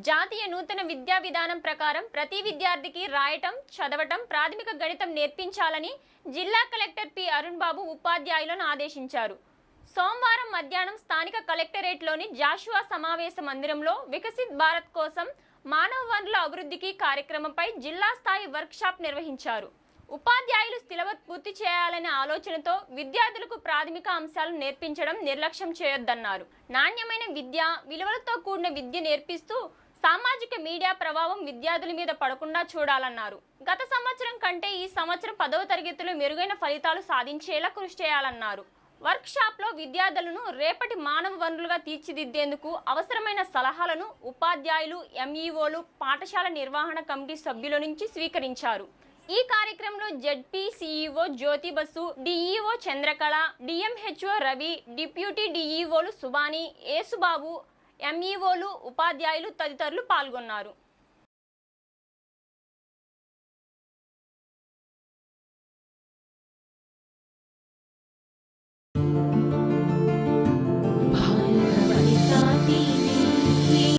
జాతీయ నూతన విద్యా విధానం ప్రకారం ప్రతి విద్యార్థికి రాయటం, చదవటం, ప్రాథమిక గణితం నేర్పించాలని జిల్లా కలెక్టర్ పి. అరుణ్ బాబు ఉపాధ్యాయులను ఆదేశించారు. సోమవారం మధ్యాహ్నం స్థానిక కలెక్టరేట్లోని జాషువా సమావేశ మందిరంలో వికసిత్ భారత్ కోసం మానవ వనరుల అభివృద్ధికి కార్యక్రమంపై జిల్లా స్థాయి వర్క్షాప్ నిర్వహించారు. ఉపాధ్యాయులు సిలబస్ పూర్తి చేయాలనే ఆలోచనతో విద్యార్థులకు ప్రాథమిక అంశాలు నేర్పించడం నిర్లక్ష్యం చేయొద్దన్నారు. నాణ్యమైన విద్య, విలువలతో కూడిన విద్య నేర్పిస్తూ సామాజిక మీడియా ప్రభావం విద్యార్థుల మీద పడకుండా చూడాలన్నారు. గత సంవత్సరం కంటే ఈ సంవత్సరం 10వ తరగతిలో మెరుగైన ఫలితాలు సాధించేలా కృషి చేయాలన్నారు. వర్క్షాప్లో విద్యార్థులను రేపటి మానవ వనరులుగా తీర్చిదిద్దేందుకు అవసరమైన సలహాలను ఉపాధ్యాయులు, ఎంఈఓలు, పాఠశాల నిర్వహణ కమిటీ సభ్యుల నుంచి స్వీకరించారు. ఈ కార్యక్రమంలో ZP CEO Jyothi Basu, DEO Chandrakala, DMHO Ravi, deputy డిఈఓలు సుబాని, ఏసుబాబు, ఎంఈఓలు, ఉపాధ్యాయులు తదితరులు పాల్గొన్నారు.